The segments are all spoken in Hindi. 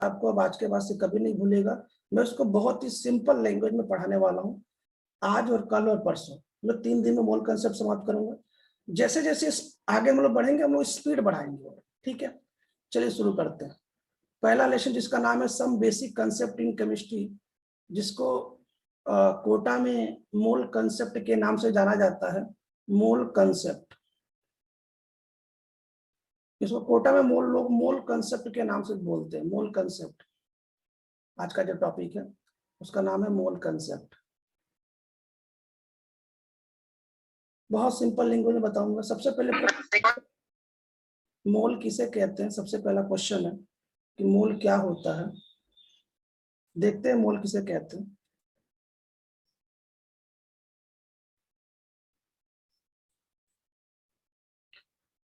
आपको अब आज के बाद से कभी नहीं भूलेगा। मैं उसको बहुत ही सिंपल लैंग्वेज में पढ़ाने वाला हूँ। आज और कल और परसों मैं 3 दिन में मोल कंसेप्ट समाप्त करूंगा। जैसे जैसे आगे हम लोग बढ़ेंगे, हम लोग स्पीड बढ़ाएंगे। ठीक है, चलिए शुरू करते हैं। पहला लेसन जिसका नाम है some basic concept in chemistry, जिसको कोटा में मोल कंसेप्ट के नाम से जाना जाता है। मोल कंसेप्ट, इसको कोटा में लोग मोल कंसेप्ट के नाम से बोलते हैं। मोल कंसेप्ट आज का जो टॉपिक है उसका नाम है मोल कंसेप्ट। बहुत सिंपल लैंग्वेज में बताऊंगा। सबसे पहले मोल किसे कहते हैं, सबसे पहला क्वेश्चन है कि मोल क्या होता है। देखते हैं मोल किसे कहते हैं।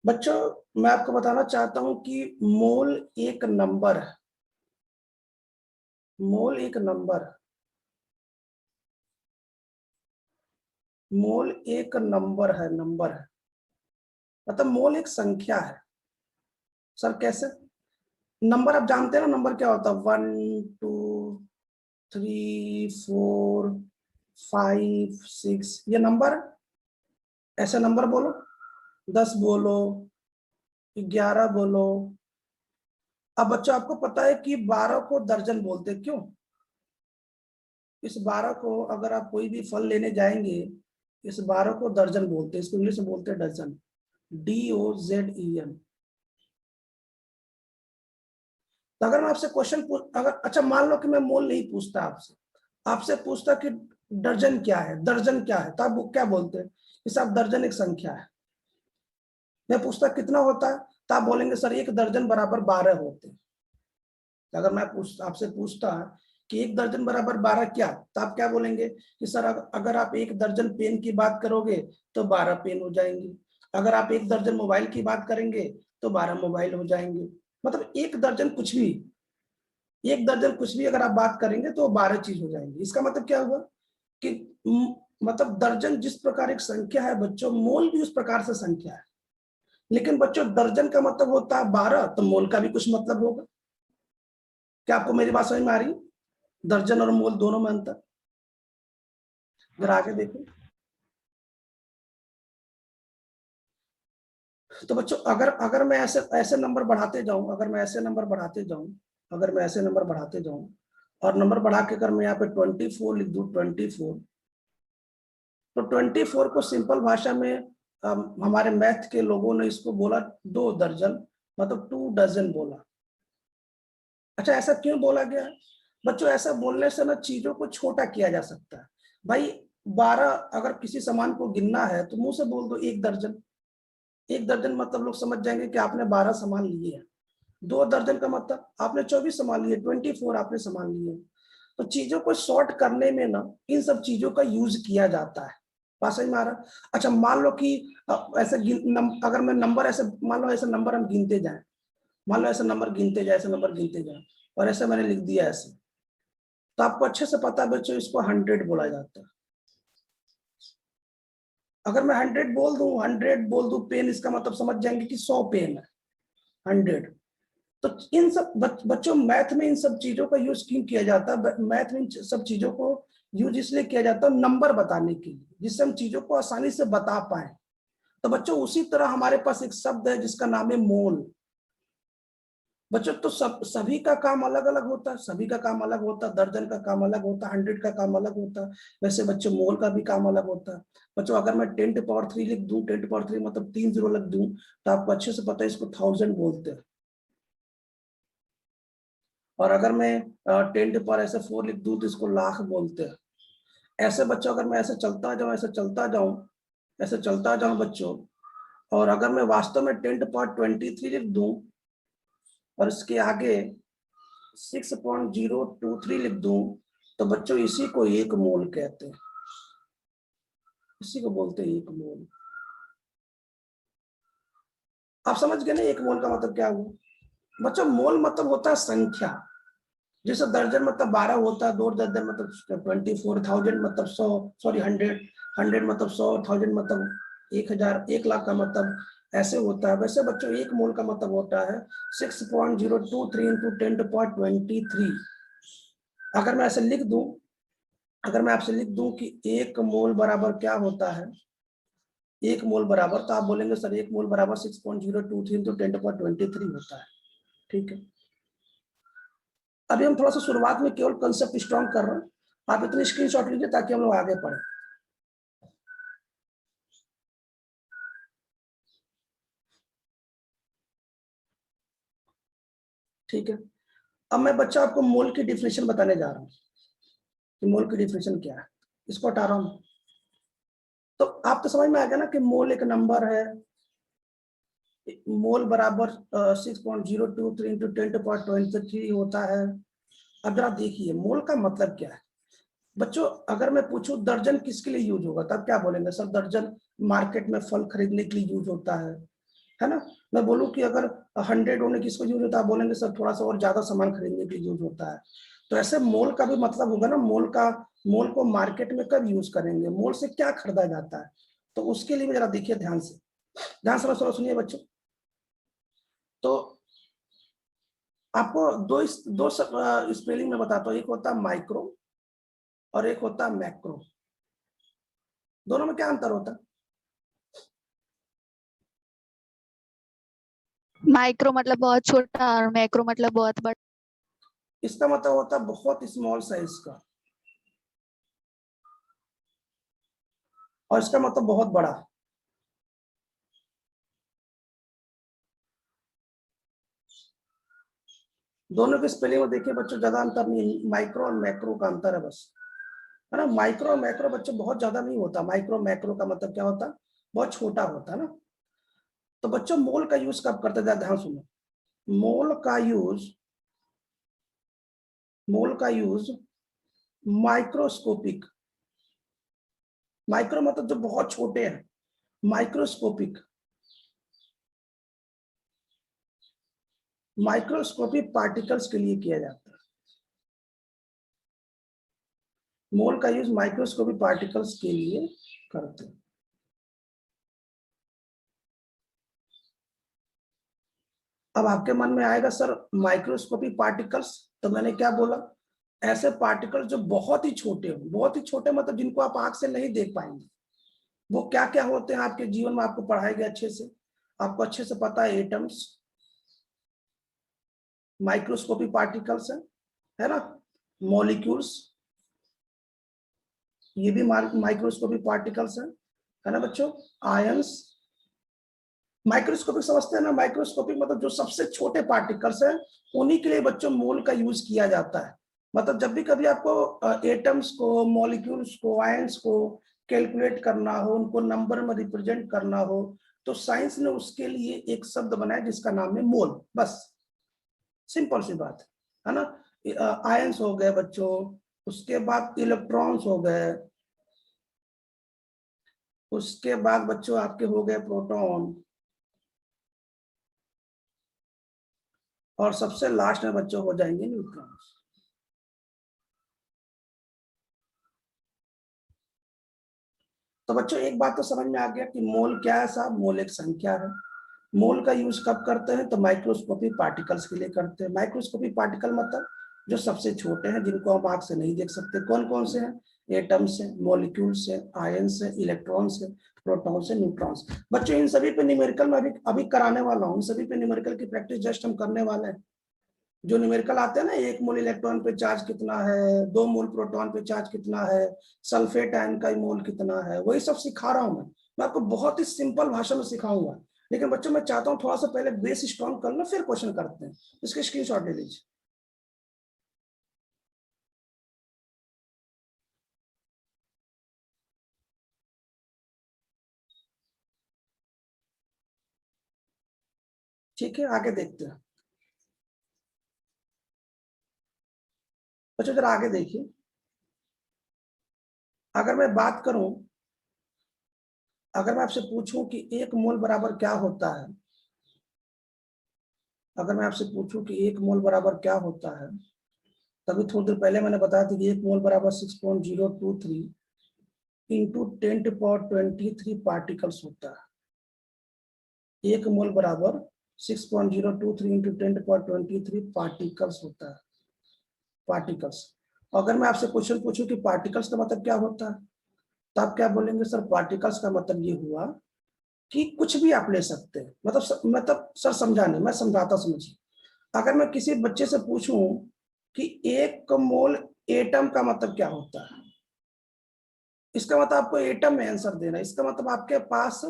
बच्चों मैं आपको बताना चाहता हूं कि मोल एक नंबर है। मोल एक नंबर, मोल एक नंबर है, नंबर है मतलब मोल एक संख्या है। सर कैसे? नंबर आप जानते हैं ना, नंबर क्या होता है? 1 2 3 4 5 6, ये नंबर। ऐसे नंबर बोलो, 10 बोलो, 11 बोलो। अब बच्चों आपको पता है कि 12 को दर्जन बोलते, क्यों? इस 12 को अगर आप कोई भी फल लेने जाएंगे, इस 12 को दर्जन बोलते हैं। इसको इंग्लिश में बोलते हैं डजन, DOZEN। तो अगर मैं आपसे क्वेश्चन अगर अच्छा मान लो कि मैं मोल नहीं पूछता आपसे, आपसे पूछता कि दर्जन क्या है, दर्जन क्या है, तो आप क्या बोलते हैं कि साहब दर्जन एक संख्या है। मैं पूछता कितना होता है, तो आप बोलेंगे सर 1 दर्जन बराबर 12 होते हैं। अगर मैं आपसे पूछता कि 1 दर्जन बराबर 12 क्या, तो आप क्या बोलेंगे कि सर अगर आप 1 दर्जन पेन की बात करोगे तो 12 पेन हो जाएंगे। अगर आप 1 दर्जन मोबाइल की बात करेंगे तो 12 मोबाइल हो जाएंगे। मतलब 1 दर्जन कुछ भी, 1 दर्जन कुछ भी अगर आप बात करेंगे तो 12 चीज हो जाएंगी। इसका मतलब क्या हुआ कि मतलब दर्जन जिस प्रकार एक संख्या है बच्चों, मोल भी उस प्रकार से संख्या है। लेकिन बच्चों दर्जन का मतलब होता है 12, तो मोल का भी कुछ मतलब होगा। क्या आपको मेरी बात समझ में आ रही? दर्जन और मोल दोनों में अंतर। अगर आगे देखो तो बच्चों अगर अगर मैं ऐसे ऐसे नंबर बढ़ाते जाऊं, अगर मैं ऐसे नंबर बढ़ाते जाऊं, अगर मैं ऐसे नंबर बढ़ाते जाऊं और नंबर बढ़ा के अगर मैं यहाँ पे 24 लिख दूं, 24, तो 24 को सिंपल भाषा में हमारे मैथ के लोगों ने इसको बोला 2 दर्जन, मतलब 2 डजन बोला। अच्छा ऐसा क्यों बोला गया है बच्चों? ऐसा बोलने से ना चीजों को छोटा किया जा सकता है। भाई 12 अगर किसी सामान को गिनना है तो मुंह से बोल दो 1 दर्जन। 1 दर्जन मतलब लोग समझ जाएंगे कि आपने 12 सामान लिए हैं। 2 दर्जन का मतलब आपने 24 सामान लिए, 24 आपने सामान लिए। तो चीजों को शॉर्ट करने में ना इन सब चीजों का यूज किया जाता है। बात समझ में आ रहा? अच्छा मान लो कि ऐसे अगर मैं नंबर ऐसे मान लो, ऐसे नंबर हम गिनते जाएं, मान लो ऐसे नंबर गिनते जाए, ऐसे नंबर गिनते जाए और ऐसे मैंने लिख दिया ऐसे, तो आपको अच्छे से पता है बच्चों इसको 100 बोला जाता है। अगर मैं 100 बोल दूं, 100 बोल दूं पेन, इसका मतलब समझ जाएंगे कि 100 पेन है, 100। तो इन सब बच्चों मैथ में इन सब चीजों का यूज क्यों किया जाता है? मैथ में इन सब चीजों को यूज इसलिए किया जाता है नंबर बताने के लिए, जिससे हम चीजों को आसानी से बता पाए। तो बच्चों उसी तरह हमारे पास एक शब्द है जिसका नाम है मोल। बच्चों तो सभी का काम अलग अलग होता है, सभी का काम अलग होता है। दर्जन का काम अलग होता है, 100 का काम अलग होता है। वैसे बच्चों मोल का भी काम अलग होता है। बच्चों अगर मैं 10⁻³ लिख दूं, 10⁻³ मतलब 3 जीरो लिख दूं, तो आपको अच्छे से पता है इसको 1000 बोलते हैं। और अगर मैं 10⁻⁴ लिख दूं तो इसको लाख बोलते हैं। ऐसे बच्चों अगर मैं ऐसे चलता जाऊं, ऐसे चलता जाऊं, ऐसे चलता जाऊं बच्चों, और अगर मैं वास्तव में 10⁻23 लिख दूं और इसके आगे 6.023 लिख दूं, तो बच्चों इसी को 1 मोल कहते हैं। इसी को बोलते हैं 1 मोल। आप समझ गए ना 1 मोल का मतलब क्या हुआ? बच्चों मोल मतलब होता है संख्या। जैसे दर्जन मतलब 12 होता है, 2 दर्जन मतलब 24,000 मतलब 100, सॉरी 100, 100 मतलब 100, 1000 मतलब 1000, 1 लाख का मतलब ऐसे होता है। वैसे बच्चों एक मोल का मतलब होता है 6.023 इंटू 10⁻23। अगर मैं ऐसे लिख दूं, अगर मैं आपसे लिख दूं कि एक मोल बराबर क्या होता है, एक मोल बराबर, तो आप बोलेंगे सर एक मोल बराबर 6.023 इंटू 10⁻23 होता है। ठीक है, अभी हम थोड़ा सा शुरुआत में केवल कंसेप्ट स्ट्रॉन्ग कर रहे हैं, आप इतनी स्क्रीनशॉट लीजिए ताकि हम लोग आगे पढ़े। ठीक है, अब मैं बच्चा आपको मोल की डिफिनेशन बताने जा रहा हूँ कि मोल की डिफिनेशन क्या है। इसको हटा रहा हूँ, तो आप तो समझ में आ गया ना कि मोल एक नंबर है, मोल बराबर 6.023 इंटू 10⁻23 होता है। अब जरा देखिए मोल का मतलब क्या है बच्चों। अगर मैं पूछूं दर्जन किसके लिए यूज होगा, तब क्या बोलेंगे सर दर्जन मार्केट में फल खरीदने के लिए यूज होता है ना। मैं बोलूं कि अगर 100 होने किसको यूज होता है, बोलेंगे सर थोड़ा सा और ज्यादा सामान खरीदने के लिए यूज होता है। तो ऐसे मोल का भी मतलब होगा ना, मोल का, मोल को मार्केट में कब यूज करेंगे, मोल से क्या खरीदा जाता है, तो उसके लिए भी जरा देखिए ध्यान से, ध्यान से सुनिए बच्चों। तो आपको दो स्पेलिंग में बताता हूँ, एक होता है माइक्रो और एक होता है मैक्रो। दोनों में क्या अंतर होता है? माइक्रो मतलब बहुत छोटा और मैक्रो मतलब बहुत बड़ा। इसका मतलब होता है बहुत स्मॉल साइज का, और इसका मतलब बहुत बड़ा। दोनों के स्पेलिंग में देखिए बच्चों ज्यादा अंतर नहीं है, माइक्रो और मैक्रो का अंतर है बस, है ना। माइक्रो और मैक्रो बच्चों बहुत ज्यादा नहीं होता, माइक्रो मैक्रो का मतलब क्या होता है, बहुत छोटा होता है ना। तो बच्चों मोल का यूज कब करते हैं, ध्यान सुनो। मोल का यूज, मोल का यूज माइक्रोस्कोपिक, माइक्रो मतलब जो बहुत छोटे हैं, माइक्रोस्कोपिक, माइक्रोस्कोपिक पार्टिकल्स के लिए किया जाता है। मोल का यूज माइक्रोस्कोपिक पार्टिकल्स के लिए करते हैं। अब आपके मन में आएगा सर माइक्रोस्कोपिक पार्टिकल्स, तो मैंने क्या बोला, ऐसे पार्टिकल्स जो बहुत ही छोटे हो, बहुत ही छोटे मतलब जिनको आप आंख से नहीं देख पाएंगे। वो क्या क्या होते हैं आपके जीवन में, आपको पढ़ाए गए अच्छे से, आपको अच्छे से पता है। एटम्स माइक्रोस्कोपिक पार्टिकल्स है ना। मॉलिक्यूल्स ये भी माइक्रोस्कोपिक पार्टिकल्स है ना बच्चों। आयंस, माइक्रोस्कोपिक समझते हैं ना, माइक्रोस्कोपिक मतलब जो सबसे छोटे पार्टिकल्स हैं, उन्हीं के लिए बच्चों मोल का यूज किया जाता है। मतलब जब भी कभी आपको एटम्स को, मॉलिक्यूल्स को, आयंस को कैलकुलेट करना हो, उनको नंबर में रिप्रेजेंट करना हो, तो साइंस ने उसके लिए एक शब्द बनाया जिसका नाम है मोल, बस। सिंपल सी बात है ना। आयंस हो गए बच्चों, उसके बाद इलेक्ट्रॉन्स हो गए, उसके बाद बच्चों आपके हो गए प्रोटॉन, और सबसे लास्ट में बच्चों हो जाएंगे न्यूट्रॉन्स। तो बच्चों एक बात तो समझ में आ गया कि मोल क्या है साहब, मोल एक संख्या है। मोल का यूज कब करते हैं, तो माइक्रोस्कोपिक पार्टिकल्स के लिए करते हैं। माइक्रोस्कोपिक पार्टिकल मतलब जो सबसे छोटे हैं, जिनको हम आंख से नहीं देख सकते। कौन कौन से हैं, एटम्स है, मॉलिक्यूल्स है, आयंस है, इलेक्ट्रॉन्स है, प्रोटॉन्स है, न्यूट्रॉन्स। बच्चों इन सभी पे न्यूमेरिकल में अभी अभी कराने वाला हूँ, इन सभी पे न्यूमेरिकल की प्रैक्टिस जस्ट हम करने वाले हैं। जो न्यूमेरिकल आते हैं ना, 1 मोल इलेक्ट्रॉन पे चार्ज कितना है, 2 मोल प्रोटॉन पे चार्ज कितना है, सल्फेट आयन का मोल कितना है, वही सब सिखा रहा हूं मैं आपको बहुत ही सिंपल भाषा में सिखाऊंगा। लेकिन बच्चों मैं चाहता हूँ थोड़ा सा पहले बेस स्ट्रॉन्ग कर लो, फिर क्वेश्चन करते हैं। इसके स्क्रीनशॉट ले लीजिए। ठीक है, आगे देखते हैं बच्चों, जरा आगे देखिए। अगर मैं बात करूं, अगर मैं आपसे पूछूं कि 1 मोल बराबर क्या होता है, अगर मैं आपसे पूछूं कि 1 मोल बराबर क्या होता है, तभी थोड़ी देर पहले मैंने बताया था कि 1 मोल बराबर 6.023 इंटू 10⁻23 पार्टिकल्स होता है। 1 मोल बराबर 6.023 इंटू 10⁻23 पार्टिकल्स होता है, पार्टिकल्स। अगर मैं आपसे क्वेश्चन पूछूं कि पार्टिकल्स का मतलब क्या होता है, तो आप क्या बोलेंगे? सर पार्टिकल्स का मतलब ये हुआ कि कुछ भी आप ले सकते हैं। मतलब सर समझा नहीं, मैं समझाता, समझिए। अगर मैं किसी बच्चे से पूछूं कि 1 मोल एटम का मतलब क्या होता है, इसका मतलब आपको एटम में आंसर देना है। इसका मतलब आपके पास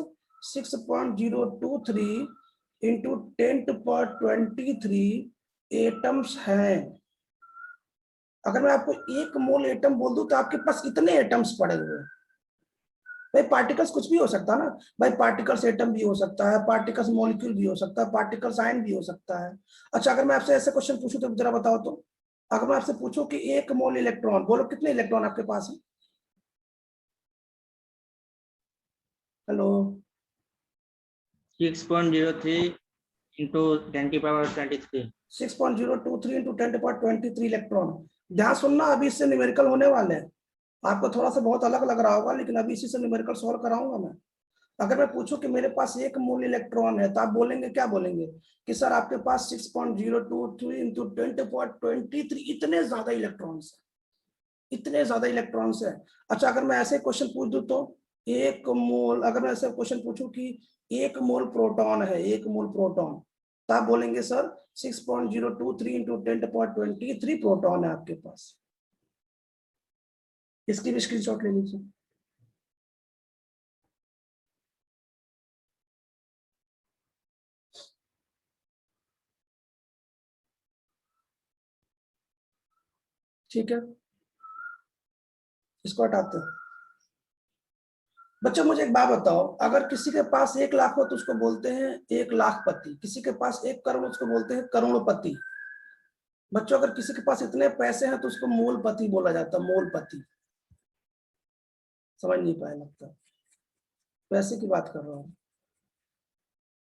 6.023 इंटू 10⁻23 एटम्स हैं। अगर मैं आपको 1 मोल एटम बोल दूं तो आपके पास इतने एटम्स पड़े हुए हैं। भाई पार्टिकल्स कुछ भी हो सकता है ना भाई, पार्टिकल्स एटम भी हो सकता है, पार्टिकल्स मॉलिक्यूल भी हो सकता है, पार्टिकल्स आयन भी हो सकता है। अच्छा, अगर मैं आपसे ऐसे क्वेश्चन पूछूं तो जरा बताओ तो, अगर मैं आपसे पूछूं कि 1 मोल इलेक्ट्रॉन, बोलो कितने इलेक्ट्रॉन आपके पास है? हेलो? 6.03 into 10⁻23। 6.023 into 10⁻23 electron. ध्यान सुनना, अभी इससे न्यूमेरिकल होने वाले हैं। आपको थोड़ा सा बहुत अलग लग रहा होगा, लेकिन अभी इसी से न्यूमेरिकल सॉल्व कराऊंगा मैं। अगर मैं पूछूं कि मेरे पास 1 मोल इलेक्ट्रॉन है, तो आप बोलेंगे, क्या बोलेंगे? कि सर आपके पास 6.023 इंटू 10⁻23 इतने ज्यादा इलेक्ट्रॉन्स है, इतने ज्यादा इलेक्ट्रॉन्स है। अच्छा, अगर मैं ऐसे क्वेश्चन पूछ दूं तो 1 मोल, अगर मैं ऐसे क्वेश्चन पूछूं कि 1 मोल प्रोटॉन है, 1 मोल प्रोटॉन, तो आप बोलेंगे सर 6.023 इंटू 10⁻23 प्रोटॉन है आपके पास। इसकी भी स्क्रीनशॉट ले लीजिए। ठीक है, इसको हटाते हैं। बच्चों मुझे एक बात बताओ, अगर किसी के पास 1 लाख हो तो उसको बोलते हैं 1 लाखपति, किसी के पास 1 करोड़ उसको बोलते हैं करोड़पति। बच्चों अगर किसी के पास इतने पैसे हैं तो उसको मूलपति बोला जाता है, मूलपति। समझ नहीं पाया लगता, पैसे की बात कर रहा हूं।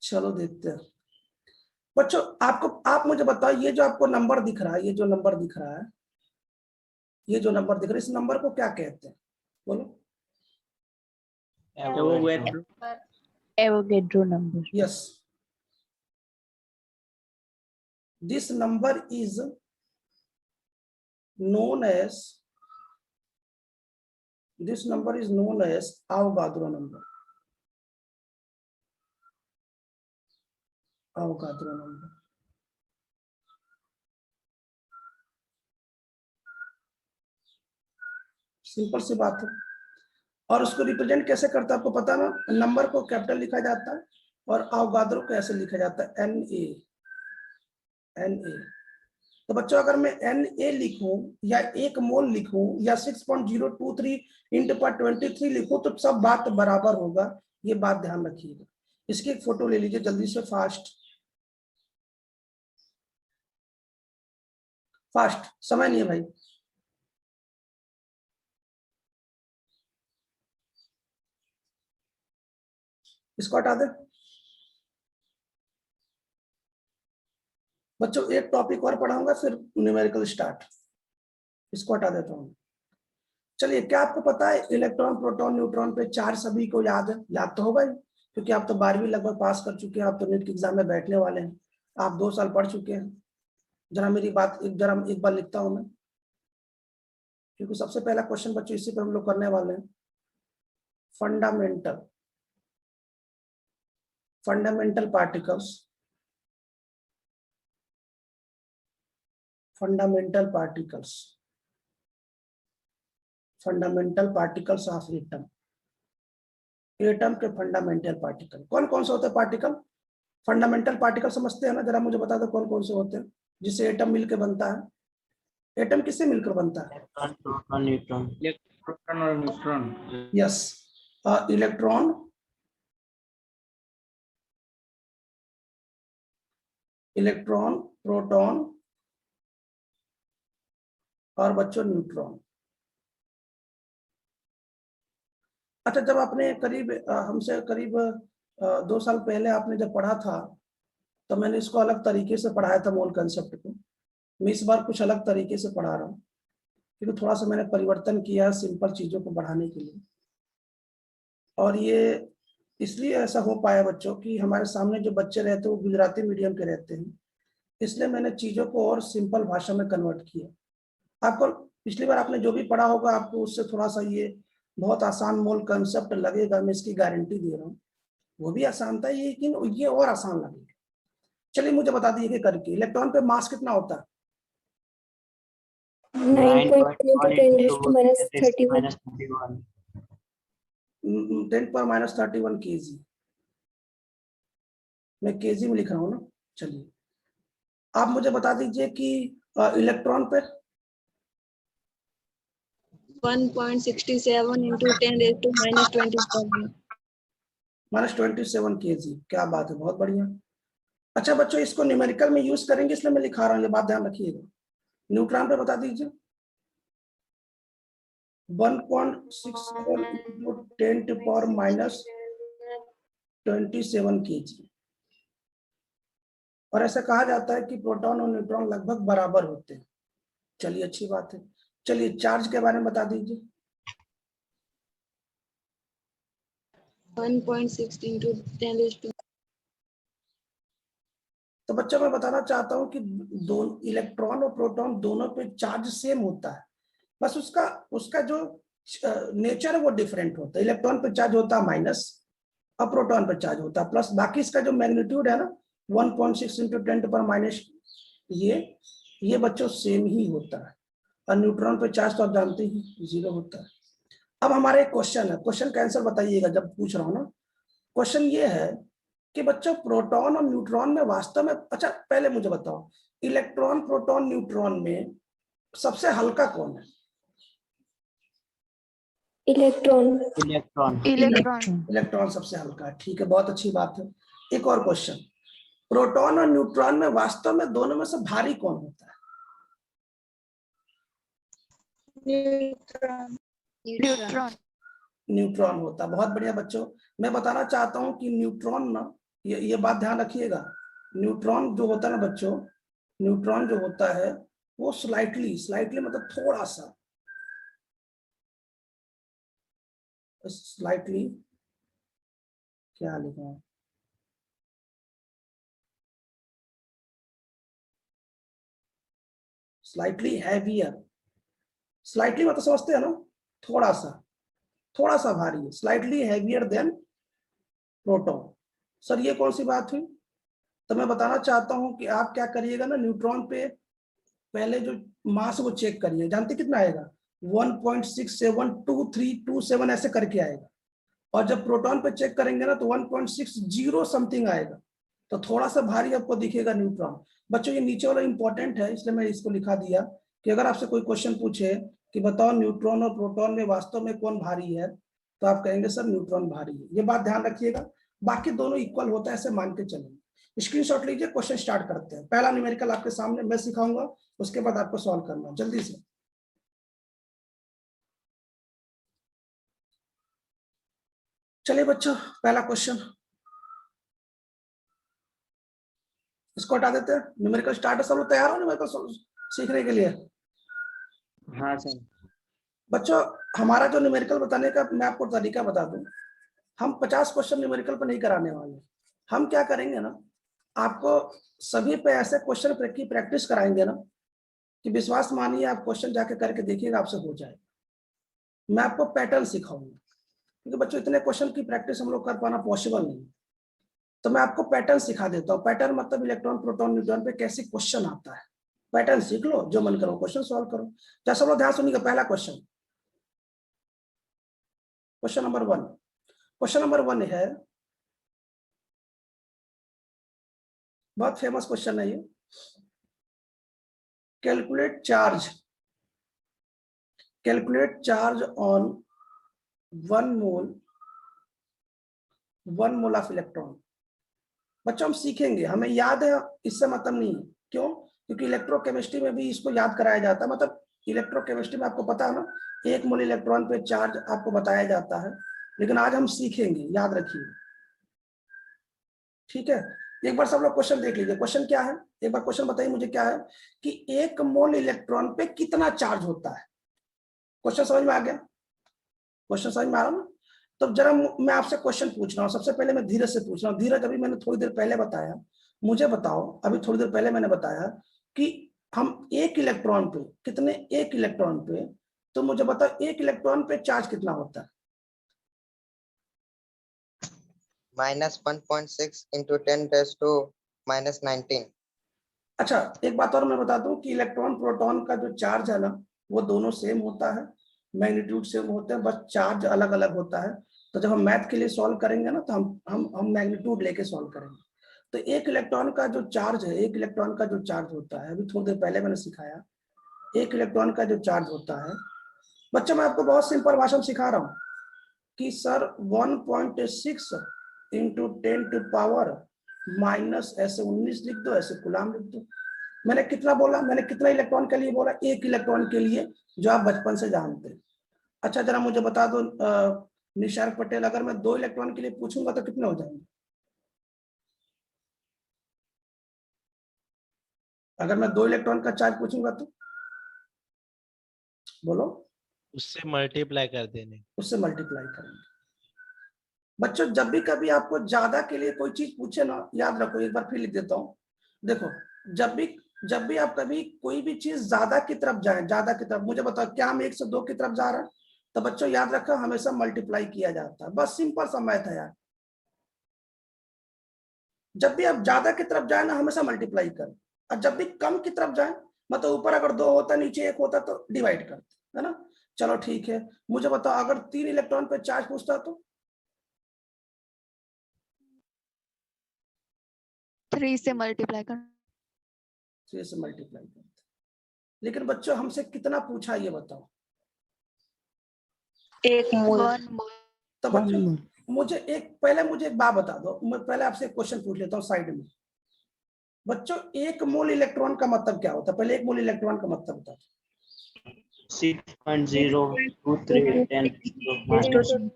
चलो देखते हैं बच्चों। आप मुझे बताओ, ये जो आपको नंबर दिख रहा है, ये जो नंबर दिख रहा है, ये जो नंबर दिख रहा है, इस नंबर को क्या कहते हैं? बोलो। Avogadro number. Yes, this number is known as Avogadro number. Avogadro number। Simple सी बात है। और उसको रिप्रेजेंट कैसे करता है आपको पता ना? नंबर को कैपिटल लिखा जाता है और अवगाद्रो को ऐसे लिखा जाता है, Na। तो बच्चों अगर मैं Na लिखूं या 1 मोल लिखूं या 6.023 इंटू 23 लिखूं तो सब बात बराबर होगा, ये बात ध्यान रखिएगा। इसकी एक फोटो ले लीजिए जल्दी से, फास्ट फास्ट, समय नहीं है भाई। इसको हटा दे बच्चों, एक टॉपिक और पढ़ाऊंगा फिर न्यूमेरिकल स्टार्ट। इसको हटा देता हूँ। चलिए, क्या आपको पता है इलेक्ट्रॉन प्रोटॉन न्यूट्रॉन पे चार्ज सभी को याद है? याद तो होगा ही, क्योंकि आप तो 12वीं लगभग पास कर चुके हैं, आप तो नीट के एग्जाम में बैठने वाले हैं, आप 2 साल पढ़ चुके हैं। जरा मेरी बात जरा एक बार लिखता हूं मैं, क्योंकि सबसे पहला क्वेश्चन बच्चों इसी पे हम लोग करने वाले हैं। Fundamental fundamental particles, fundamental particles, fundamental particles of atom. Atom के फंडामेंटल पार्टिकल कौन कौन से होते हैं? पार्टिकल, फंडामेंटल पार्टिकल समझते हैं ना? जरा मुझे बता दो कौन कौन से होते हैं जिससे एटम मिलकर बनता है। एटम किससे मिलकर बनता है? Proton, neutron. प्रोटॉन और neutron. Yes, electron, electron, proton और बच्चों न्यूट्रॉन। अच्छा, जब आपने करीब हमसे करीब 2 साल पहले आपने जब पढ़ा था, तो मैंने इसको अलग तरीके से पढ़ाया था, मोल कंसेप्ट को। मैं इस बार कुछ अलग तरीके से पढ़ा रहा हूँ, क्योंकि थोड़ा सा मैंने परिवर्तन किया सिंपल चीजों को बढ़ाने के लिए। और ये इसलिए ऐसा हो पाया बच्चों कि हमारे सामने जो बच्चे रहते हैं वो गुजराती मीडियम के रहते हैं, इसलिए मैंने चीजों को और सिंपल भाषा में कन्वर्ट किया। आपको पिछली बार आपने जो भी पढ़ा होगा आपको उससे थोड़ा सा ये बहुत आसान मूल कंसेप्ट लगेगा, मैं इसकी गारंटी दे रहा हूँ। वो भी आसान था ये, लेकिन ये और आसान लगेगा। चलिए मुझे बता दीजिए करके, इलेक्ट्रॉन पे मास कितना होता है? 9.1 × 10⁻31 10⁻31 kg। मैं केजी में लिख रहा हूँ ना। चलिए आप मुझे बता दीजिए कि इलेक्ट्रॉन पे 1.67 into 10⁻⁻27 -27 kg। क्या बात है, बहुत बढ़िया। अच्छा बच्चों इसको न्यूमेरिकल में यूज करेंगे इसलिए मैं लिखा रहा हूँ, ये बात ध्यान रखिएगा। न्यूट्रॉन पे बता दीजिए 1.67 into 10⁻⁻27 kg। और ऐसा कहा जाता है कि प्रोटॉन और न्यूट्रॉन लगभग बराबर होते हैं। चलिए अच्छी बात है। चलिए चार्ज के बारे में बता दीजिए। 1.6 into 10⁻²। तो बच्चों मैं बताना चाहता हूं कि दोनों इलेक्ट्रॉन और प्रोटॉन दोनों पे चार्ज सेम होता है, बस उसका उसका जो नेचर है वो डिफरेंट होता है। इलेक्ट्रॉन पे चार्ज होता है माइनस और प्रोटॉन पे चार्ज होता है प्लस। बाकी इसका जो मैग्नीट्यूड है ना 1.6 into 10⁻⁻, ये बच्चों सेम ही होता है। और न्यूट्रॉन पे चार्ज तो आप जानते ही 0 होता है। अब हमारा एक क्वेश्चन है, क्वेश्चन का आंसर बताइएगा जब पूछ रहा हूं ना। क्वेश्चन ये है कि बच्चों प्रोटॉन और न्यूट्रॉन में वास्तव में, अच्छा पहले मुझे बताओ इलेक्ट्रॉन प्रोटॉन न्यूट्रॉन में सबसे हल्का कौन है? इलेक्ट्रॉन। इलेक्ट्रॉन सबसे हल्का है, ठीक है, बहुत अच्छी बात है। एक और क्वेश्चन, प्रोटॉन और न्यूट्रॉन में वास्तव में दोनों में से भारी कौन होता है? न्यूट्रॉन। न्यूट्रॉन होता है, बहुत बढ़िया बच्चों। मैं बताना चाहता हूं कि न्यूट्रॉन ना, ये बात ध्यान रखिएगा, न्यूट्रॉन जो होता है ना बच्चों, न्यूट्रॉन जो होता है वो स्लाइटली मतलब थोड़ा सा, स्लाइटली क्या लिखा है, स्लाइटली हैवियर। स्लाइटली मतलब समझते हैं ना, थोड़ा सा भारी है, slightly heavier than proton. Sir ये कौन सी बात हुई? तो मैं बताना चाहता हूं कि आप क्या करिएगा ना, न्यूट्रॉन पे पहले जो मास वो चेक करिए, जानते कितना आएगा? 1.672327 ऐसे करके आएगा। और जब प्रोटॉन पे चेक करेंगे ना तो 1.60 समथिंग आएगा। तो थोड़ा सा भारी आपको दिखेगा न्यूट्रॉन। बच्चों ये नीचे वाला इंपॉर्टेंट है, इसलिए मैं इसको लिखा दिया कि अगर आपसे कोई क्वेश्चन पूछे कि बताओ न्यूट्रॉन और प्रोटॉन में वास्तव में कौन भारी है, तो आप कहेंगे सर न्यूट्रॉन भारी है। ये बात ध्यान रखिएगा, बाकी दोनों इक्वल होता है ऐसे मान के चलेंगे। स्क्रीनशॉट लीजिए, क्वेश्चन स्टार्ट करते हैं। पहला न्यूमेरिकल आपके सामने मैं सिखाऊंगा, उसके बाद आपको सॉल्व करना, जल्दी से। चलिए बच्चों पहला क्वेश्चन, इसको हटा देते हैं। न्यूमेरिकल स्टार्ट है, सब लोग तैयार हो न्यूमेरिकल सीखने के लिए? हाँ सर। बच्चों हमारा जो न्यूमेरिकल बताने का मैं आपको तरीका बता दूं, हम 50 क्वेश्चन न्यूमेरिकल पर नहीं कराने वाले। हम क्या करेंगे ना, आपको सभी पे ऐसे क्वेश्चन की प्रैक्टिस कराएंगे ना कि विश्वास मानिए आप क्वेश्चन जाके करके देखिएगा आपसे हो जाएगा। मैं आपको पैटर्न सिखाऊंगा, क्योंकि बच्चों इतने क्वेश्चन की प्रैक्टिस हम लोग कर पाना पॉसिबल नहीं। तो मैं आपको पैटर्न सिखा देता हूँ। पैटर्न मतलब इलेक्ट्रॉन प्रोटॉन न्यूट्रॉन पे कैसे क्वेश्चन आता है। पैटर्न सीख लो, जो मन करो क्वेश्चन सॉल्व करो। जैसा लोग ध्यान सुनिएगा, पहला question, question number 1। Question number 1 है, बहुत फेमस क्वेश्चन है ये। Calculate charge on 1 mole of electron. बच्चों हम सीखेंगे, हमें याद है इससे मतलब नहीं है। क्यों? क्योंकि इलेक्ट्रोकेमिस्ट्री में भी इसको याद कराया जाता है। मतलब इलेक्ट्रोकेमिस्ट्री में आपको पता है ना, 1 मोल इलेक्ट्रॉन पे चार्ज आपको बताया जाता है, लेकिन आज हम सीखेंगे, याद रखिए, ठीक है। एक बार सब लोग क्वेश्चन देख लीजिए। क्वेश्चन क्या है, एक बार क्वेश्चन बताइए मुझे क्या है कि 1 मोल इलेक्ट्रॉन पे कितना चार्ज होता है। क्वेश्चन समझ में आ गया? क्वेश्चन समझ में आ रहा ना? तो जरा मैं आपसे क्वेश्चन पूछ रहा हूँ, सबसे पहले मैं धीरज से पूछ रहा हूँ। धीरज, अभी मैंने थोड़ी देर पहले बताया, मुझे बताओ, अभी थोड़ी देर पहले मैंने बताया कि हम एक इलेक्ट्रॉन पे कितने, एक इलेक्ट्रॉन पे, तो मुझे बताओ एक इलेक्ट्रॉन पे चार्ज कितना होता है? -1.6 into 10⁻⁻19। अच्छा, एक बात और मैं बता दूं कि इलेक्ट्रॉन प्रोटॉन का जो चार्ज है ना, वो दोनों सेम होता है, मैग्नीट्यूड सेम होते हैं, बस चार्ज अलग अलग होता है। तो जब हम मैथ के लिए सॉल्व करेंगे ना, तो हम मैग्नीट्यूड लेके सॉल्व करेंगे। तो एक इलेक्ट्रॉन का जो चार्ज है, एक इलेक्ट्रॉन का जो चार्ज होता है, अभी थोड़ी देर पहले मैंने सिखाया, एक इलेक्ट्रॉन का जो चार्ज होता है, बच्चों मैं आपको बहुत सिंपल भाषा में सिखा रहा हूँ कि सर 1.6 इंटू 10⁻⁻, ऐसे 19 लिख दो, ऐसे कूलाम लिख दो। मैंने कितना बोला, मैंने कितना इलेक्ट्रॉन के लिए बोला? एक इलेक्ट्रॉन के लिए, जो आप बचपन से जानते हैं। अच्छा जरा मुझे बता दो निशार पटेल, अगर मैं 2 इलेक्ट्रॉन के लिए पूछूंगा तो कितने हो जाएंगे? अगर मैं 2 इलेक्ट्रॉन का चार्ज पूछूंगा तो बोलो। उससे मल्टीप्लाई कर देने। उससे मल्टीप्लाई करेंगे। बच्चों जब भी कभी आपको ज्यादा के लिए कोई चीज पूछे ना, याद रखो, एक बार फिर लिख देता हूँ। देखो, जब भी आप कभी कोई भी चीज ज्यादा की तरफ जाए, ज्यादा की तरफ, मुझे बताओ क्या हम 1 से 2 की तरफ जा रहे हैं? तो बच्चों याद रखो, हमेशा मल्टीप्लाई किया जाता है, बस सिंपल सा मैथ है यार। जब भी आप ज्यादा की तरफ जाए ना, हमेशा मल्टीप्लाई करें, और जब भी कम की तरफ जाए, मतलब ऊपर अगर 2 होता, नीचे 1 होता, तो डिवाइड करते, है ना। चलो ठीक है, मुझे बताओ अगर 3 इलेक्ट्रॉन पे चार्ज पूछता तो? 3 से मल्टीप्लाई कर। 3 से मल्टीप्लाई करते। लेकिन बच्चों हमसे कितना पूछा ये बताओ? 1 मोल। 1 मोल। तो बच्चों मुझे एक बात बता दो, मैं पहले आपसे एक क्वेश्चन पूछ लेता हूँ साइड में। बच्चों 1 मोल इलेक्ट्रॉन का मतलब क्या होता है? पहले 1 मोल इलेक्ट्रॉन का मतलब बता दो। 6.02310⁻⁻।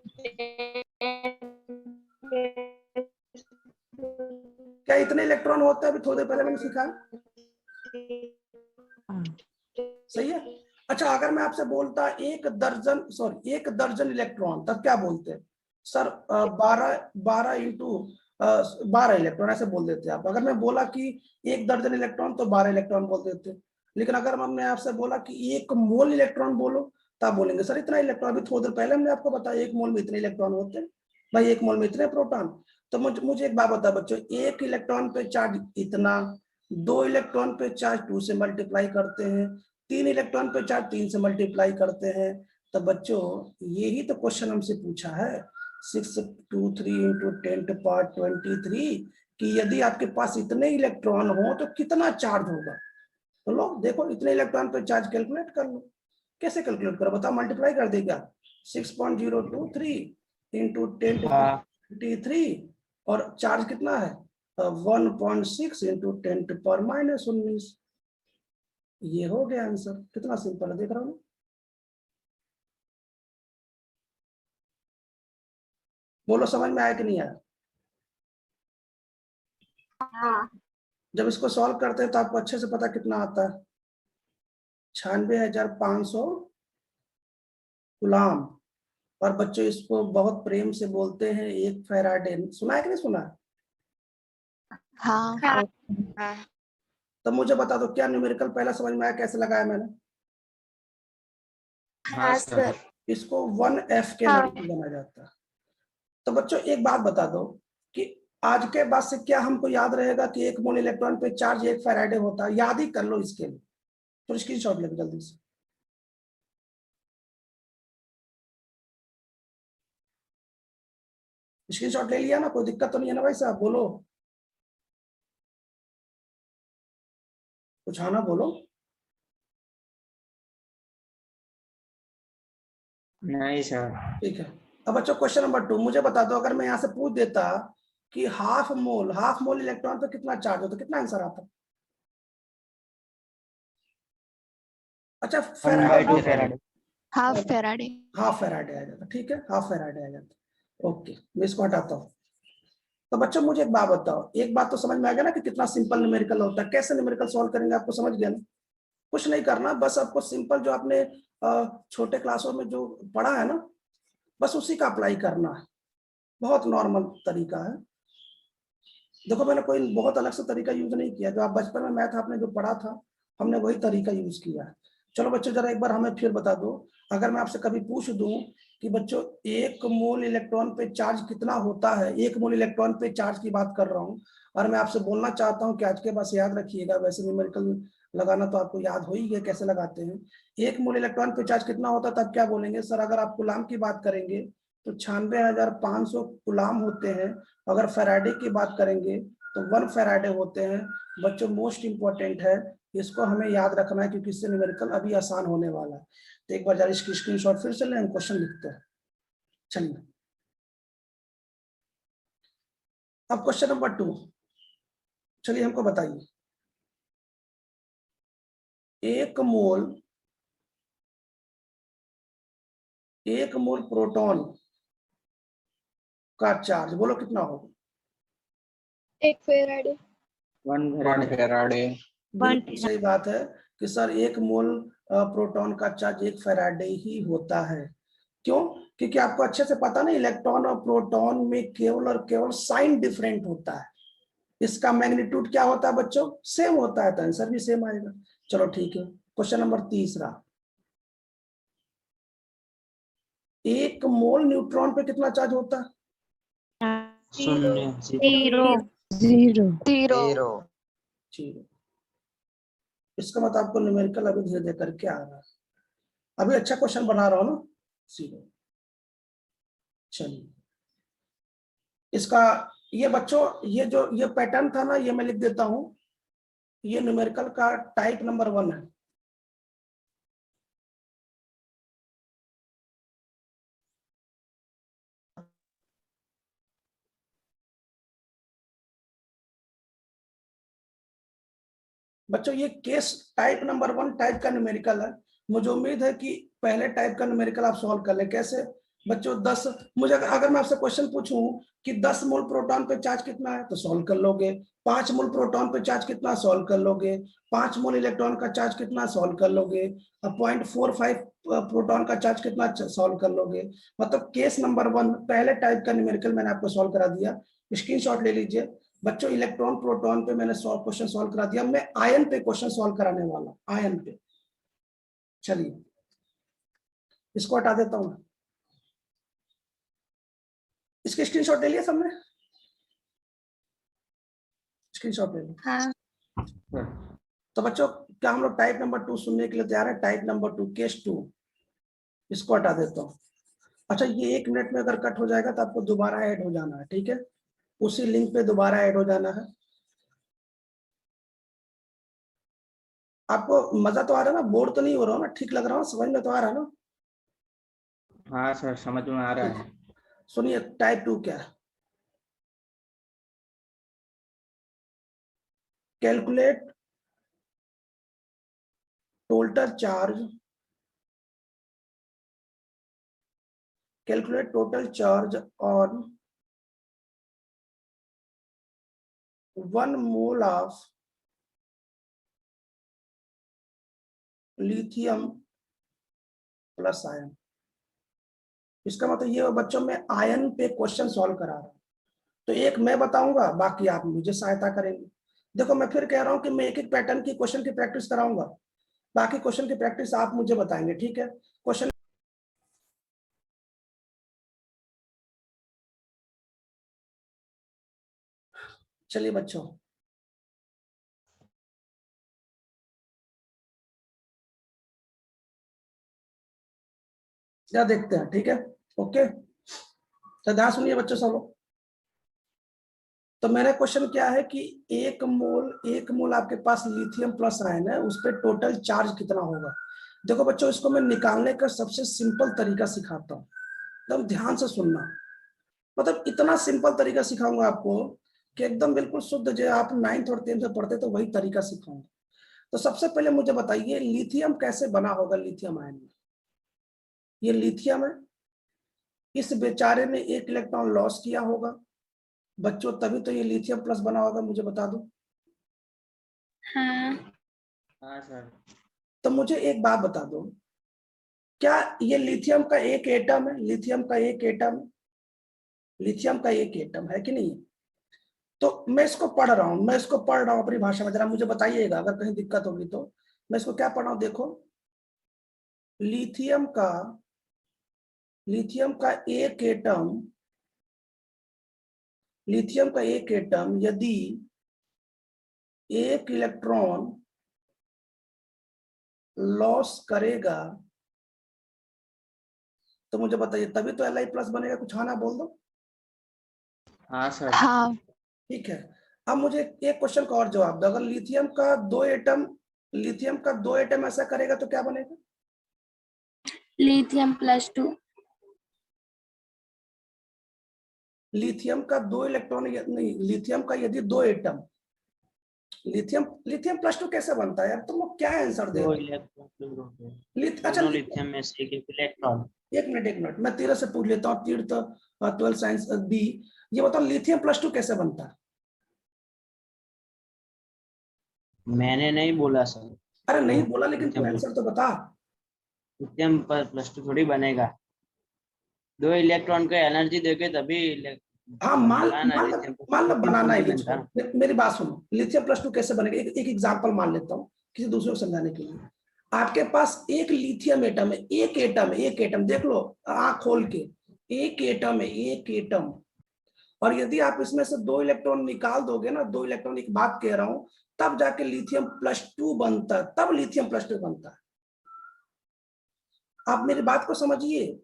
क्या इतने इलेक्ट्रॉन होते हैं? अभी थोड़ी देर पहले मैंने सीखा, सही है। अच्छा अगर मैं आपसे बोलता 1 दर्जन इलेक्ट्रॉन, तब क्या बोलते हैं सर? 12 इंटू 12 इलेक्ट्रॉन, ऐसे बोल देते आप। अगर मैं बोला कि 1 दर्जन इलेक्ट्रॉन, तो 12 इलेक्ट्रॉन बोल देते। लेकिन अगर मैं आपसे बोला कि 1 मोल इलेक्ट्रॉन बोलो, तब बोलेंगे सर इतना इलेक्ट्रॉन। अभी थोड़ी देर पहले हमने आपको बताया 1 मोल में इतने इलेक्ट्रॉन होते हैं भाई, 1 मोल में इतने प्रोटॉन। तो मुझे एक बात बता बच्चों, 1 इलेक्ट्रॉन पे चार्ज इतना, 2 इलेक्ट्रॉन पे चार्ज 2 से मल्टीप्लाई करते हैं, 3 इलेक्ट्रॉन पे चार्ज 3 से मल्टीप्लाई करते हैं। तो बच्चों यही तो क्वेश्चन हमसे पूछा है 623 इंटू 10⁻23 कि यदि आपके पास इतने इलेक्ट्रॉन हो तो कितना चार्ज होगा। तो लो देखो, इतने इलेक्ट्रॉन पे चार्ज कैलकुलेट कर लो। कैसे कैलकुलेट करो बताओ? मल्टीप्लाई कर देगा 6.023 इंटू 10⁻23, और चार्ज कितना है 1.6 इंटू 10⁻⁻19। ये हो गया आंसर। कितना सिंपल है, देख रहा हूँ। बोलो समझ में आया कि नहीं आया? हाँ। जब इसको सॉल्व करते हैं तो आपको अच्छे से पता कितना आता है, 96,500 कूलाम। और बच्चों इसको बहुत प्रेम से बोलते हैं 1 फैराडे। सुना है कि नहीं सुना? हाँ। हाँ। तो मुझे बता दो क्या न्यूमेरिकल पहला समझ में आया, कैसे लगाया मैंने? हाँ सर। इसको 1F के नाम से जाना जाता है। तो बच्चों एक बात बता दो कि आज के बाद से क्या हमको याद रहेगा कि 1 मोल इलेक्ट्रॉन पे चार्ज 1 फैराडे होता है? याद ही कर लो इसके लिए, तो स्क्रीनशॉट ले जल्दी से। स्क्रीनशॉट ले लिया ना? कोई दिक्कत तो नहीं है ना भाई साहब? बोलो कुछ, आना बोलो। नहीं सर। ठीक है। अब बच्चों क्वेश्चन नंबर 2 मुझे बता दो, अगर मैं यहाँ से पूछ देता कि हाफ मोल इलेक्ट्रॉन पे कितना चार्ज होता, कितना आंसर आता? अच्छा Faraday. Half Faraday. Half Faraday आ जाता, ठीक है, हाफ फेराडे आ जाता। ओके, मैं इसको हटाता हूँ। तो बच्चों मुझे एक बात बताओ, एक बात तो समझ में आ गया ना कि कितना सिंपल न्यूमेरिकल होता है? कैसे न्यूमेरिकल सॉल्व करेंगे आपको समझ गया ना? कुछ नहीं करना, बस आपको सिंपल जो आपने छोटे क्लासों में जो पढ़ा है ना, बस उसी का अप्लाई करना है, बहुत नॉर्मल तरीका है। देखो मैंने कोई बहुत अलग से तरीका यूज नहीं किया, जो आप बचपन में मैथ आपने जो पढ़ा था हमने वही तरीका यूज किया है। चलो बच्चों जरा एक बार हमें फिर बता दो, अगर मैं आपसे कभी पूछ दूं कि बच्चों 1 मोल इलेक्ट्रॉन पे चार्ज कितना होता है, 1 मोल इलेक्ट्रॉन पे चार्ज की बात कर रहा हूं, और मैं आपसे बोलना चाहता हूं कि आज के पास याद रखिएगा, वैसे न्यूमेरिकल लगाना तो आपको याद हो ही गया कैसे लगाते हैं। 1 मोल इलेक्ट्रॉन पे चार्ज कितना होता है, तब क्या बोलेंगे सर, अगर आप कूलाम की बात करेंगे तो 96,500 कूलाम होते हैं। अगर फैराडे की बात करेंगे तो 1 फैराडे होते हैं। बच्चों मोस्ट इंपॉर्टेंट है, इसको हमें याद रखना है क्योंकि इससे न्यूमेरिकल अभी आसान होने वाला है। तो एक बार जरा इसकी स्क्रीनशॉट फिर से लें, हम क्वेश्चन लिखते हैं। चलिए अब क्वेश्चन नंबर 2, चलिए हमको बताइए, 1 मोल प्रोटॉन का चार्ज बोलो कितना होगा? 1 फेराडे। 1 फैराडे। बिल्कुल सही बात है कि सर 1 मोल प्रोटॉन का चार्ज 1 फैराडे ही होता है। क्यों? क्योंकि आपको अच्छे से पता नहीं, इलेक्ट्रॉन और प्रोटॉन में केवल और केवल साइन डिफरेंट होता है, इसका मैग्नीट्यूड क्या होता है बच्चों, सेम होता है, तो आंसर भी सेम आएगा। चलो ठीक है, क्वेश्चन नंबर 3, 1 मोल न्यूट्रॉन पे कितना चार्ज होता है? 0 0 0 0 0। इसका मतलब आपको न्यूमेरिकल अभी धीरे धीरे करके आ रहा है, अभी अच्छा क्वेश्चन बना रहा हूं ना। 0। चलिए इसका ये बच्चों ये पैटर्न था ना, ये मैं लिख देता हूं, ये न्यूमेरिकल का टाइप नंबर 1 है। बच्चों ये केस टाइप नंबर 1 टाइप का न्यूमेरिकल है। मुझे उम्मीद है कि पहले टाइप का न्यूमेरिकल आप सॉल्व कर ले। कैसे बच्चों, 10 मुझे अगर मैं आपसे क्वेश्चन पूछूं कि 10 मोल प्रोटॉन पे चार्ज कितना है तो सॉल्व कर लोगे, 5 मोल प्रोटॉन पे चार्ज कितना सॉल्व कर लोगे, 5 मोल इलेक्ट्रॉन का चार्ज कितना सॉल्व कर लोगे, 0.45 प्रोटॉन का चार्ज कितना सॉल्व कर लोगे। मतलब केस नंबर 1 पहले टाइप का न्यूमेरिकल मैंने आपको सॉल्व करा दिया, स्क्रीनशॉट ले लीजिए। बच्चों इलेक्ट्रॉन प्रोटॉन पे मैंने क्वेश्चन सॉल्व करा दिया, मैं आयन पे क्वेश्चन सॉल्व कराने वाला, आयन पे। चलिए इसको हटा देता हूं, इसके स्क्रीनशॉट ले लिया सबने, स्क्रीनशॉट ले लिया। हाँ। तो बच्चों क्या हम लोग टाइप नंबर 2 सुनने के लिए तैयार है? टाइप नंबर 2 केस 2, इसको हटा देता हूं। अच्छा ये 1 मिनट में अगर कट हो जाएगा तो आपको दोबारा ऐड हो जाना है, ठीक है, उसी लिंक पे दोबारा ऐड हो जाना है। आपको मजा तो आ रहा है ना, बोर तो नहीं हो रहा हो ना, ठीक लग रहा हो, समझ में तो आ रहा है ना? हाँ सर, समझ में आ रहा है। सुनिए टाइप 2 क्या है, calculate total charge, calculate total charge on 1 mole of lithium plus ion. इसका मतलब ये बच्चों में आयन पे क्वेश्चन सॉल्व करा रहा हूं, तो एक मैं बताऊंगा, बाकी आप मुझे सहायता करेंगे। देखो मैं फिर कह रहा हूं कि मैं एक एक पैटर्न की क्वेश्चन की प्रैक्टिस कराऊंगा, बाकी क्वेश्चन की प्रैक्टिस आप मुझे बताएंगे, ठीक है। क्वेश्चन चलिए बच्चों क्या देखते हैं, ठीक है, ओके। तो ध्यान सुनिए बच्चों सब लोग। तो मेरा क्वेश्चन क्या है कि 1 मोल आपके पास लिथियम प्लस आयन है, उस पर टोटल चार्ज कितना होगा। देखो बच्चों इसको मैं निकालने का सबसे सिंपल तरीका सिखाता हूँ, एकदम ध्यान से सुनना। मतलब इतना सिंपल तरीका सिखाऊंगा आपको कि एकदम बिल्कुल शुद्ध, जो आप 9th और 10th में पढ़ते तो वही तरीका सिखाऊंगा। तो सबसे पहले मुझे बताइए लिथियम कैसे बना होगा, लिथियम आयन में ये लिथियम है, इस बेचारे ने 1 इलेक्ट्रॉन लॉस किया होगा बच्चों, तभी तो ये लिथियम प्लस बना होगा, मुझे बता दो। हाँ। हाँ सर। तो मुझे एक बात बता दो क्या ये लिथियम का एक एटम है? लिथियम का एक एटम, लिथियम का एक एटम है कि नहीं? तो मैं इसको पढ़ रहा हूं, मैं इसको पढ़ रहा हूं अपनी भाषा में, जरा मुझे बताइएगा अगर कहीं दिक्कत होगी तो। मैं इसको क्या पढ़ रहा हूं, देखो। लिथियम का एक एटम, लिथियम का एक एटम यदि एक इलेक्ट्रॉन लॉस करेगा तो मुझे बताइए, तभी तो Li+ बनेगा। कुछ हाँ ना बोल दो। हाँ सर। हाँ। ठीक है, अब मुझे एक क्वेश्चन का और जवाब दो। अगर लिथियम का दो एटम ऐसा करेगा तो क्या बनेगा? lithium +2 लिथियम का दो इलेक्ट्रॉन नहीं, लिथियम का यदि दो एटम, लिथियम +2 कैसे बनता है यार? तुम लोग क्या आंसर दे दो रहे इलेक्ट्रॉन हो? अच्छा, दोनों लिथियम में से एक इलेक्ट्रॉन। एक मिनट मैं तीर्थ से पूछ लेता हूँ। तीर्थ 12 साइंस बी, ये बताओ लिथियम +2 कैसे बनता है? मैंने नहीं बोला सर। अरे नहीं बोला, लेकिन तू लिथियम आंसर तो बता। लिथियम पर +2 थोड़ी बनेगा। दो इलेक्ट्रॉन को एनर्जी देके तभी हाँ, बनता है ना लिथियम। मान लो बनाना है, थोड़ी ये बनता छोड़ो। मेरी बात सुनो, लिथियम +2 कैसे बनेगा? एक एग्जांपल मान लेता हूँ किसी दूसरे को समझाने के लिए। आपके पास एक लिथियम एटम है, एक एटम देख लो आंख खोल के, एक एटम है, एक एटम। और यदि आप इसमें से दो इलेक्ट्रॉन निकाल दोगे ना, दो इलेक्ट्रॉन, एक बात कह रहा हूं, तब जाके लिथियम +2 बनता है, तब लिथियम +2 बनता है। आप मेरी बात को समझिए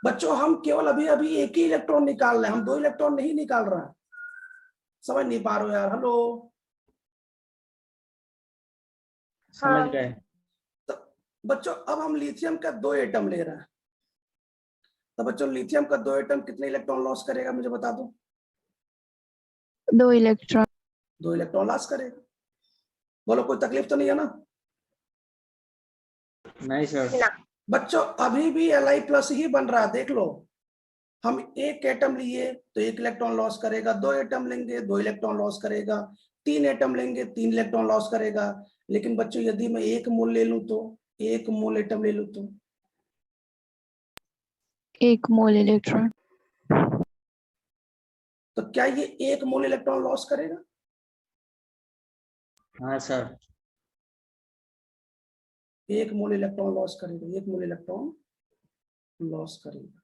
बच्चों, हम केवल अभी अभी एक ही इलेक्ट्रॉन निकाल रहे हैं, हम दो इलेक्ट्रॉन नहीं निकाल रहे हैं। समझ नहीं पा रहे हो यार? हेलो। समझ गए। तो बच्चों अब हम लिथियम का दो एटम ले रहे हैं, तो बच्चों लिथियम का दो एटम कितने इलेक्ट्रॉन लॉस करेगा मुझे बता दो? 2 इलेक्ट्रॉन। दो इलेक्ट्रॉन लॉस करेगा। बोलो, कोई तकलीफ तो नहीं है ना? नहीं सर। बच्चों अभी भी Li+ ही बन रहा है, देख लो। हम एक एटम लिए तो एक इलेक्ट्रॉन लॉस करेगा, दो एटम लेंगे दो इलेक्ट्रॉन लॉस करेगा, तीन एटम लेंगे तीन इलेक्ट्रॉन लॉस करेगा। लेकिन बच्चों यदि मैं एक मोल ले लूं तो, एक मोल एटम ले लूं तो 1 मोल इलेक्ट्रॉन। तो क्या ये एक मोल इलेक्ट्रॉन लॉस करेगा? हाँ सर। एक मोल इलेक्ट्रॉन लॉस करेगा, एक मोल इलेक्ट्रॉन लॉस करेगा।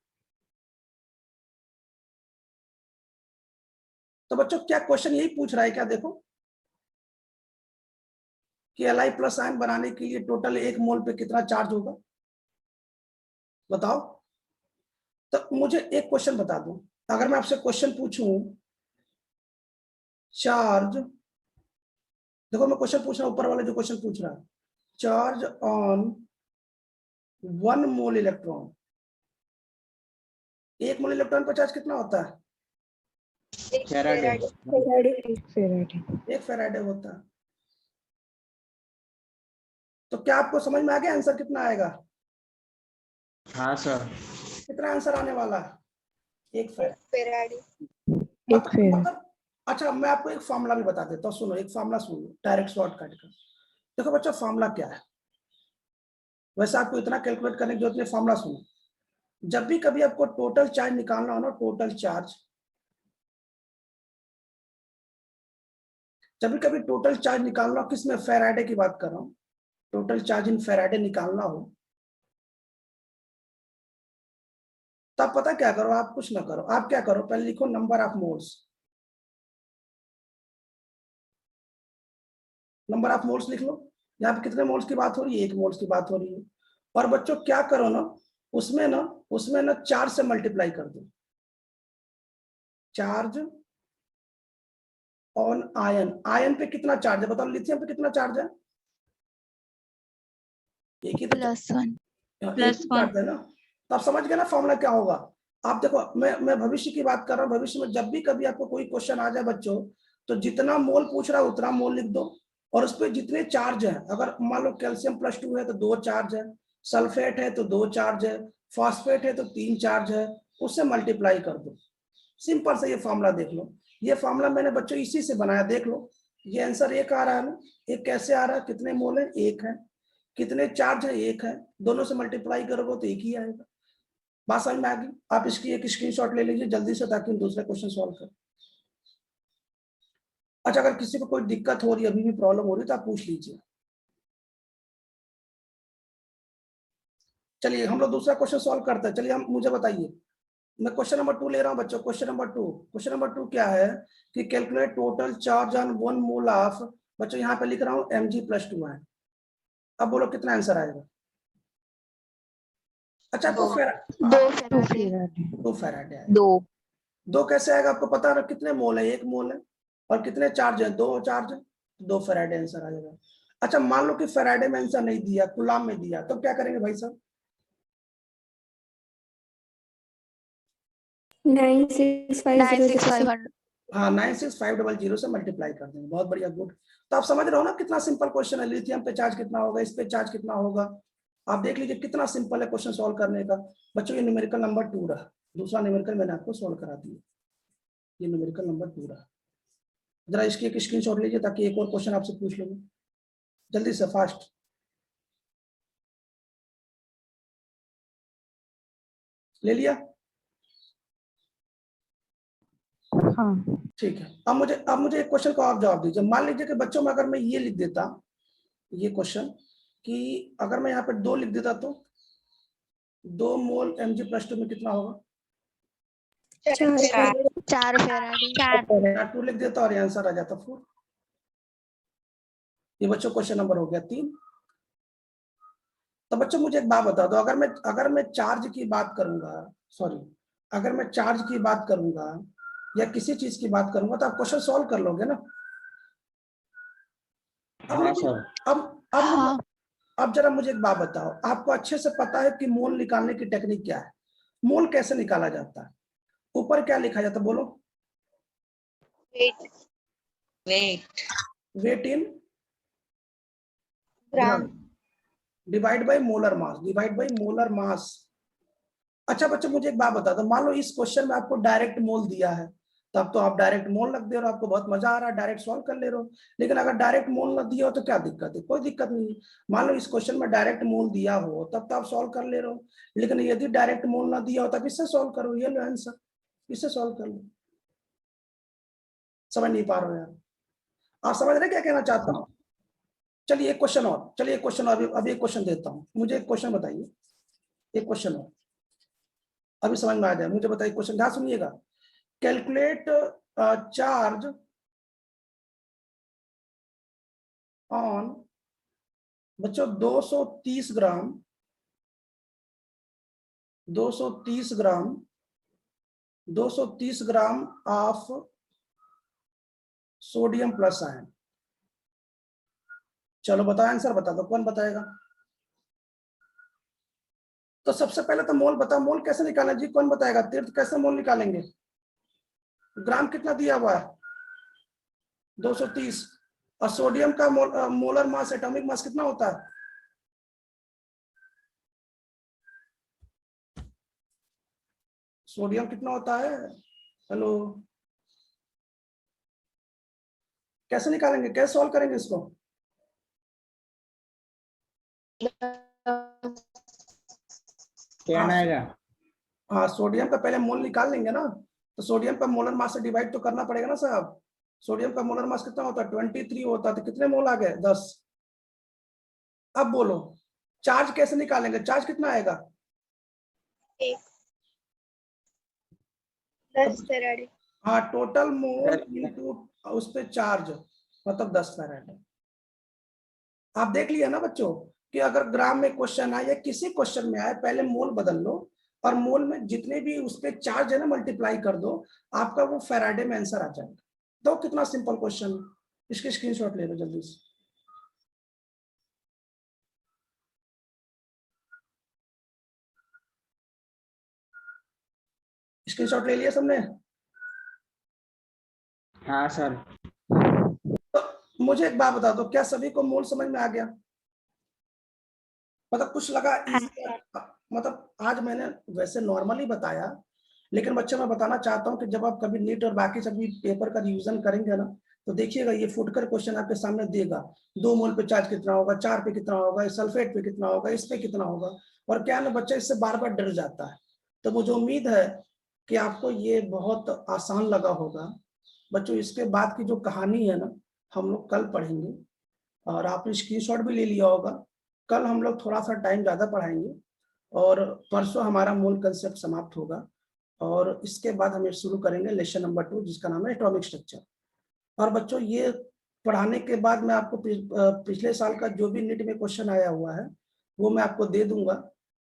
तो बच्चों क्या क्वेश्चन यही पूछ रहा है क्या? देखो कि Li+ आयन बनाने के लिए टोटल एक मोल पे कितना चार्ज होगा, बताओ। तो मुझे एक क्वेश्चन बता दो, अगर मैं आपसे क्वेश्चन पूछूं, चार्ज, देखो मैं क्वेश्चन पूछ रहा हूं, ऊपर वाला जो क्वेश्चन पूछ रहा है, चार्ज ऑन 1 मोल इलेक्ट्रॉन, एक मोल इलेक्ट्रॉन पर चार्ज कितना होता है? फैराडे। एक फेराडे होता है। तो क्या आपको समझ में आ गया आंसर कितना आएगा? हाँ सर। कितना आंसर आने वाला है? एक फेराडे मतलब अच्छा, मैं आपको एक फॉर्मूला भी बता देता हूँ, सुनो एक फॉर्मूला सुन लो, डायरेक्ट शॉर्टकट का। देखो बच्चों फॉर्मूला क्या है, वैसे आपको इतना कैलकुलेट करने की जरूरत नहीं, फॉर्मूला सुनो। जब भी कभी आपको टोटल चार्ज निकालना हो ना, टोटल चार्ज, जब भी कभी टोटल चार्ज निकालना हो, किसमें? फेराडे की बात कर रहा हूं। टोटल चार्ज इन फेराडे निकालना हो, तब पता क्या करो, आप कुछ ना करो, आप क्या करो, पहले लिखो number of moles. Number of moles लिख लो। यहाँ पे कितने मोल्स की बात हो रही है? एक मोल्स की बात हो रही है। और बच्चों क्या करो ना, उसमें ना 4 से मल्टीप्लाई कर दो। चार्ज ऑन आयन, आयन पे कितना चार्ज है बताओ? लिथियम पे कितना चार्ज है? एक ही तो +1। चार्ज है ना। तो आप समझ गए ना फॉर्मूला क्या होगा? आप देखो, मैं भविष्य की बात कर रहा हूँ। भविष्य में जब भी कभी आपको कोई क्वेश्चन आ जाए बच्चों, तो जितना मोल पूछ रहा है उतना मोल लिख दो, और उस पर जितने चार्ज है, अगर मान लो कैल्शियम +2 है तो 2 चार्ज है, सल्फेट है तो 2 चार्ज है, फॉस्फेट है तो 3 चार्ज है, उससे मल्टीप्लाई कर दो। सिंपल से ये फॉर्मूला देख लो। ये फॉर्मूला मैंने बच्चों इसी से बनाया, देख लो। ये आंसर एक आ रहा है ना, एक कैसे आ रहा है? कितने मोल है? एक है। कितने चार्ज है, एक है, दोनों से मल्टीप्लाई करोगे तो एक ही आएगा। बात समझ में आ गई? आप इसकी एक स्क्रीनशॉट ले लीजिए जल्दी से, ताकि हम दूसरे क्वेश्चन सॉल्व करें। अच्छा, अगर किसी को कोई दिक्कत हो रही है, अभी भी प्रॉब्लम हो रही है, तो आप पूछ लीजिए। चलिए हम लोग दूसरा क्वेश्चन सॉल्व करते हैं। चलिए हम, मुझे बताइए, मैं क्वेश्चन नंबर 2 ले रहा हूं बच्चों। क्वेश्चन नंबर 2 क्या है कि calculate total charge on 1 mole of, बच्चों यहाँ पे लिख रहा हूँ Mg+2 है। अब बोलो कितना आंसर आएगा? अच्छा, तो फिर 2 फैराडे आएगा। 2 कैसे आएगा? आपको पता है कितने मोल है? 1 मोल है। और कितने चार्ज है? 2 चार्ज है, 2 फैराडे आंसर आ जाएगा। अच्छा, मान लो कि फैराडे में आंसर नहीं दिया, कूलाम में दिया, तो क्या करेंगे भाई साहब? 96500 हाँ, 96500 से मल्टीप्लाई कर देंगे। बहुत बढ़िया, गुड। तो आप समझ रहे हो ना कितना सिंपल क्वेश्चन है। लिथियम पे चार्ज कितना होगा, इस पे चार्ज कितना होगा, आप देख लीजिए कितना सिंपल है क्वेश्चन सॉल्व करने का। बच्चों ये न्यूमेरिकल नंबर 2 रहा, दूसरा न्यूमेरिकल मैंने आपको सॉल्व करा दिया। ये न्यूमेरिकल नंबर 2 रहा। जरा इसकी एक स्क्रीनशॉट लीजिए, ताकि एक और क्वेश्चन आपसे पूछ लूंगा जल्दी से, फास्ट। ले लिया? हाँ। ठीक है। अब मुझे एक क्वेश्चन का आप जवाब दीजिए। मान लीजिए कि बच्चों में अगर मैं ये लिख देता, ये क्वेश्चन, कि अगर मैं यहाँ पे 2 लिख देता, तो 2 मोल Mg+2 में कितना होगा? 4 फैराडे। 2 लिख देता और आंसर आ जाता 4। ये बच्चों क्वेश्चन नंबर हो गया 3। तो बच्चों मुझे एक बात बता दो, अगर मैं चार्ज की बात करूंगा, सॉरी, अगर मैं चार्ज की बात करूंगा या किसी चीज की बात करूंगा, तो आप क्वेश्चन सॉल्व कर लोगे ना? हाँ सर। हाँ। अब जरा मुझे एक बात बताओ, आपको अच्छे से पता है कि मोल निकालने की टेक्निक क्या है? मोल कैसे निकाला जाता है? ऊपर क्या लिखा जाता है, बोलो? Weight in gram divide by molar mass. अच्छा बच्चों मुझे एक बात बता दो, मान लो इस क्वेश्चन में आपको डायरेक्ट मोल दिया है, तब तो आप डायरेक्ट मोल रख दे रहे हो, आपको बहुत मजा आ रहा है, डायरेक्ट सॉल्व कर ले रहे हो। लेकिन अगर डायरेक्ट मोल ना दिया हो तो क्या दिक्कत है? कोई दिक्कत नहीं है। मान लो इस क्वेश्चन में डायरेक्ट मोल दिया हो, तब तो आप सॉल्व कर ले रहे हो। लेकिन यदि डायरेक्ट मोल ना दिया हो, तब इससे सॉल्व करो। ये लो आंसर, इससे सॉल्व कर लो। समझ नहीं पा रहे हो यार? आप समझ रहे क्या कहना चाहता हूँ? चलिए एक क्वेश्चन और, अभी एक क्वेश्चन देता हूँ। मुझे एक क्वेश्चन बताइए, एक क्वेश्चन और, अभी समझ में आ जाए। मुझे बताइए क्वेश्चन, ध्यान सुनिएगा। कैलकुलेट चार्ज ऑन, बच्चों 230 ग्राम 230 gram of sodium plus ion. चलो बताओ, आंसर बता दो, कौन बताएगा? तो सबसे पहले तो मोल बताओ, मोल कैसे निकालें जी? कौन बताएगा? तीर्थ, कैसे मोल निकालेंगे? ग्राम कितना दिया हुआ है? 230। और सोडियम का मोलर मास, एटॉमिक मास कितना होता है? सोडियम कितना होता है? हेलो, कैसे निकालेंगे, कैसे सॉल्व करेंगे इसको? क्या आएगा? हाँ, सोडियम का पहले मोल निकाल लेंगे ना, तो सोडियम का मोलर मास से डिवाइड तो करना पड़ेगा ना साहब। सोडियम का मोलर मास कितना होता है? 23 होता है, तो कितने मोल आ गए? 10। अब बोलो चार्ज कैसे निकालेंगे? चार्ज कितना आएगा? 10 फैराडे। हाँ, टोटल मोल इनटू उस पे चार्ज, मतलब 10 फैराडे। आप देख लिया ना बच्चों कि अगर ग्राम में क्वेश्चन आए या किसी क्वेश्चन में आए, पहले मोल बदल लो और मोल में जितने भी उस पे चार्ज है ना, मल्टीप्लाई कर दो, आपका वो फैराडे में आंसर आ जाएगा। तो कितना सिंपल क्वेश्चन है। इसकी स्क्रीनशॉट ले लो जल्दी से। स्क्रीनशॉट ले लिया सबने? हाँ सर। तो मुझे एक बात बता दो, क्या सभी को मोल समझ में आ गया? मतलब कुछ लगा easy? मतलब आज मैंने वैसे नॉर्मली बताया, लेकिन बच्चे मैं बताना चाहता हूँ कि जब आप कभी नीट और बाकी सभी पेपर का रिवीजन करेंगे ना, तो देखिएगा ये फुटकर क्वेश्चन आपके सामने देगा, 2 मोल पे चार्ज कितना होगा, 4 पे कितना होगा, सल्फेट पे कितना होगा, इस पे कितना होगा। और क्या ना बच्चा इससे बार बार डर जाता है। तो मुझे उम्मीद है कि आपको ये बहुत आसान लगा होगा। बच्चों इसके बाद की जो कहानी है ना हम लोग कल पढ़ेंगे, और आपने स्क्रीनशॉट भी ले लिया होगा। कल हम लोग थोड़ा सा टाइम ज्यादा पढ़ाएंगे और परसों हमारा मूल कंसेप्ट समाप्त होगा, और इसके बाद हम शुरू करेंगे लेसन नंबर 2 जिसका नाम है एटॉमिक स्ट्रक्चर। और बच्चों ये पढ़ाने के बाद मैं आपको पिछले साल का जो भी नीट में क्वेश्चन आया हुआ है वो मैं आपको दे दूंगा,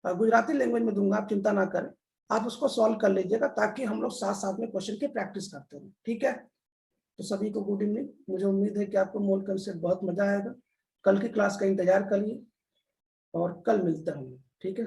गुजराती लैंग्वेज में दूंगा, आप चिंता ना करें, आप उसको सॉल्व कर लीजिएगा ताकि हम लोग साथ साथ में क्वेश्चन की प्रैक्टिस करते रहें। ठीक है, तो सभी को गुड इवनिंग। मुझे उम्मीद है कि आपको मूल कंसेप्ट बहुत मजा आएगा। कल की क्लास का इंतजार करिए और कल मिलते हैं। ठीक है।